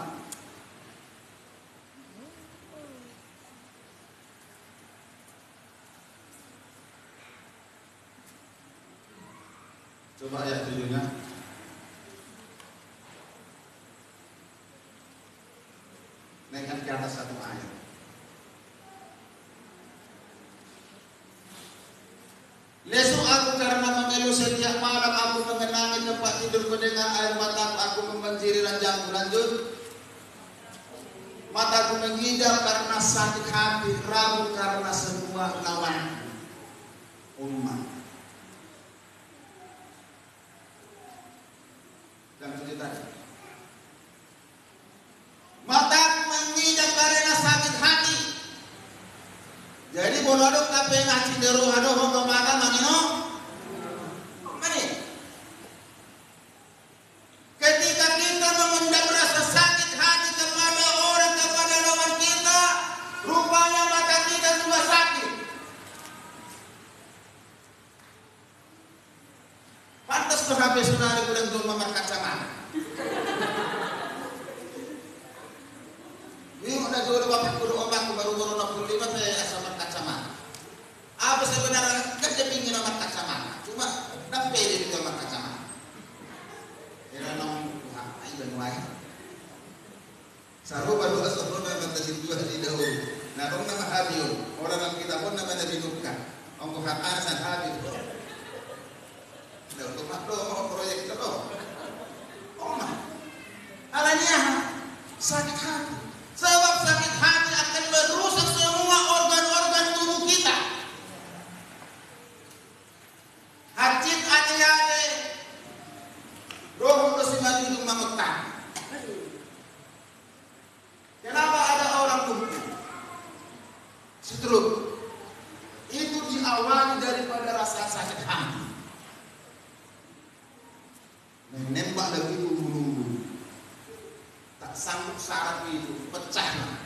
Coba ayat 7-nya. Naikkan ke atas 1 ayat. Lesuk aku karena mengeluh setiap malam, aku mengenangi tempat tidurku dengan air mataku, aku membanjiri ranjangku. Lanjut. Mataku mengidap karena sakit hati, ragu karena semua lawanku. Umat. Dan tujuh tadi. Mataku mengidap karena sakit hati. Jadi bola dok kape ngaci deru aduh hono mata manino. Mari. Ketika kita memendam rasa sakit hati kepada orang, kepada lawan kita, rupanya mata kita juga sakit. Pantas tuh HP saudara udah belum memakai kacamata. Ini udah jodoh bapak kudu omakku baru-baru 65 saya asal kacamata. Apa sebenarnya kan dia pingin amat kacamata, cuma tak pede di amat kacamata. Ya nong ayo dan wae. Saru baru asal memang tadi dua di dahulu. Nah, dong nama Habib. Orang kita pun namanya dinukan. Ongko hatasan Habib. Udah untuk makro mau proyek itu loh. Oh mah. Alanya sakit hati. Sebab sakit hati akan merusak semua organ-organ tubuh kita. Hacit ati-ati roh kesimpan itu memegang. Kenapa ada orang lumpuh? Stroke. Itu diawali daripada rasa sakit hati. Menembak lagi bulu-bulu. Tak sanggup saraf itu pecahlah.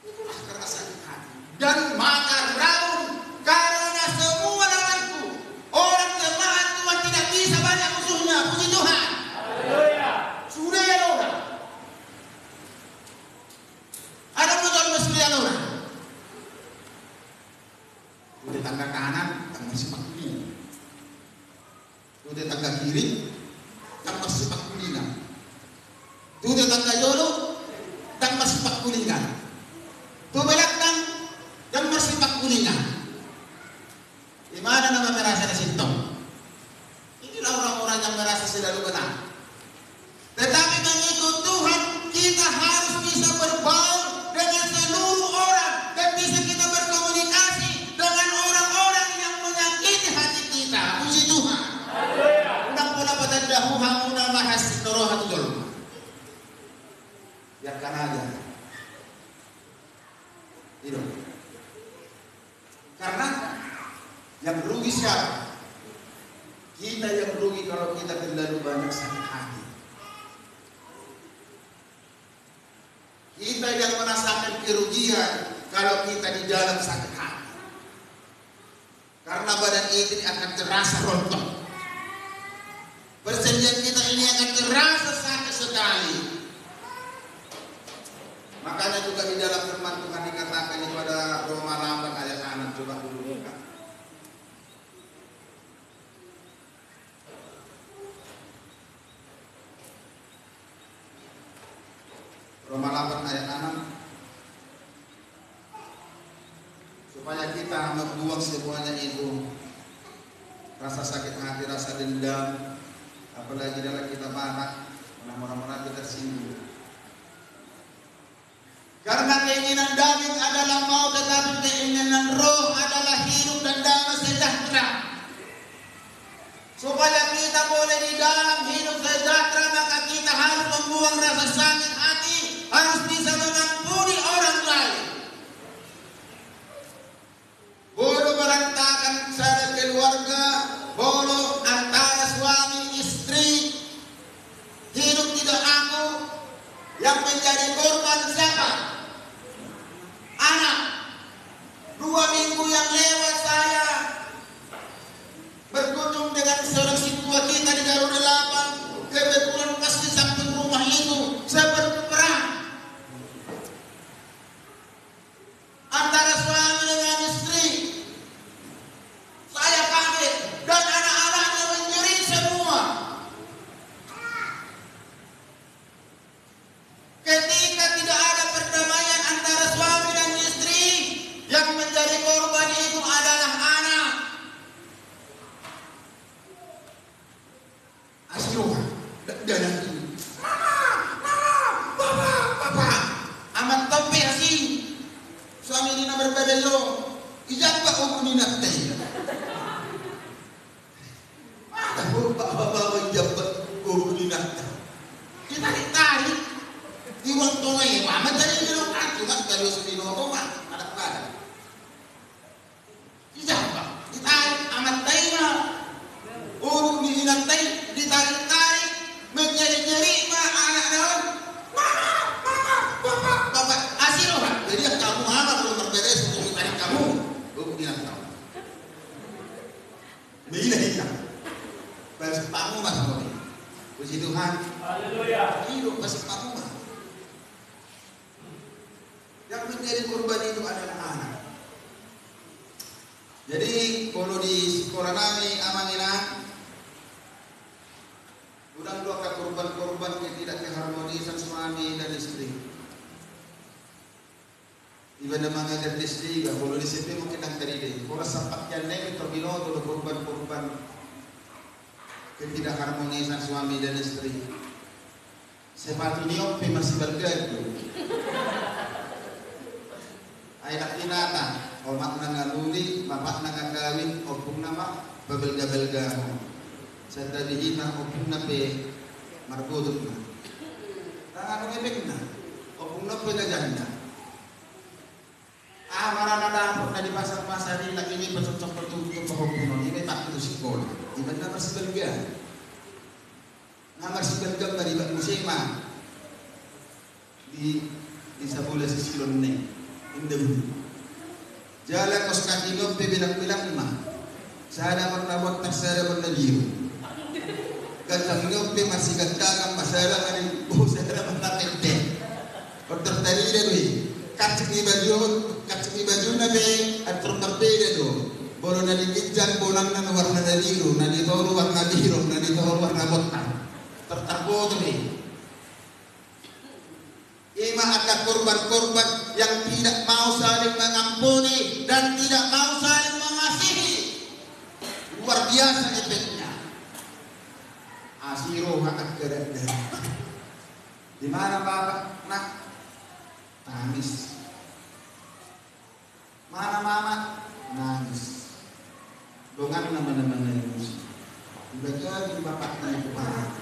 Itulah karena sakit hati. Dan maka ragu karena semua lawanku. Orang jemaat Tuhan tidak bisa banyak musuhnya. Puji Tuhan. Haleluya. Sudah ya orang. Ada musuh muslim orang. Udah tangga kanan, tangga sepak kiri. Udah tangga kiri, tangga sepak kuningan. Udah tangga yolo, tangga sepak kuningan. Tu belakang, tangga sepak kuningan. Di mana nama merasa di situ? Inilah orang-orang yang merasa selalu benar. Tetapi mengikut Tuhan, kita harus bisa berbaur dengan seluruh orang dan bisa kita berkomunikasi dengan orang-orang yang menyakiti hati kita. Puji Tuhan. Undang pola pada dahulu hamuna mahas norohatul. Biarkan aja. Itu. Karena yang rugi siapa? Kita yang rugi kalau kita terlalu banyak sakit hati. Kita yang merasakan kerugian kalau kita di dalam sakit hati. Karena badan ini akan terasa rontok. Persendian kita ini akan terasa sakit sekali. Makanya juga di dalam firman Tuhan dikatakan pada Roma 8 ayat 6. Coba dulu buka. Roma 8 ayat 6. Supaya kita membuang semuanya itu, rasa sakit hati, rasa dendam, apalagi dalam kita marah, mudah-mudahan kita tersinggung. Karena keinginan daging adalah maut, tetapi keinginan roh adalah hidup dan damai sejahtera. Supaya kita boleh di dalam hidup sejahtera, maka kita harus membuang rasa sakit hati, harus bisa mengampuni orang lain. Boleh berantakan secara keluarga, boleh antara suami istri, hidup tidak aku, yang menjadi korban siapa? Anak. 2 minggu yang lewat saya berkunjung dengan seorang situa kita di Garuda 8. Kebetulan pas di samping rumah itu saya berperang. yo ijamba ubuni naftay. Ada bapak ijamba ubuni naftay. Ditarik-tarik di wong tonge mama jadi dulu aku kan dari sini nopo mah ada pada. Ijamba ditarik amat tayma. Ubuni naftay ditarik-tarik menjadi-jadi mah anak daun. Bapak asiro kan? Jadi kamu apa belum berberes untuk ditarik kamu? Ubuni naftay. Bila hitam. Bahasa kamu mas Bobi. Puji Tuhan. Haleluya. Hidup bahasa kamu mas. Yang menjadi korban itu adalah anak. Jadi kalau di sekolah kami amanina, udah dua korban-korban yang tidak keharmonisan suami dan istri. Ibadah mengajar istri, kalau di situ mungkin yang tadi deh. Kalau sampatnya neng terbino tuh korban-korban ketidakharmonisan suami dan istri. Sepatu niopi masih bergaduh. Ayat tinata, omak nangaluli, bapak nangakawin, opung nama babelga-belga. Serta dihina opung nape marbudut na. Tangan ngepek na, opung nape na janda. Marana dapur na di pasar-pasar ini lagi ini bercocok-cocok pahopun ini tak itu sekolah. Ibadah nama sebelga. Nama sebelga dari ibadah musima di Sabula Sisilon ne. Indah. Jalan kos kaki ngopi bilang-bilang mah. Saya pernah buat tersara bernadiu. Kacang ngopi masih kacang masalah dari saya pernah tete. Kotor tadi deh. Kacang baju nabe atur berbeda tuh. Bolo nadi kijang bolang nan warna biru, nadi toru warna biru, nadi toru warna botak. Tertarbo tuh nih. Ima ada korban-korban yang tidak mau saling mengampuni dan tidak mau saling mengasihi. Luar biasa efeknya. Asiro hak kerendah. Di mana bapak? Nak tangis. Mana mama? Nangis. Dongan nama-nama nangis. Dibaca di bapaknya itu marah.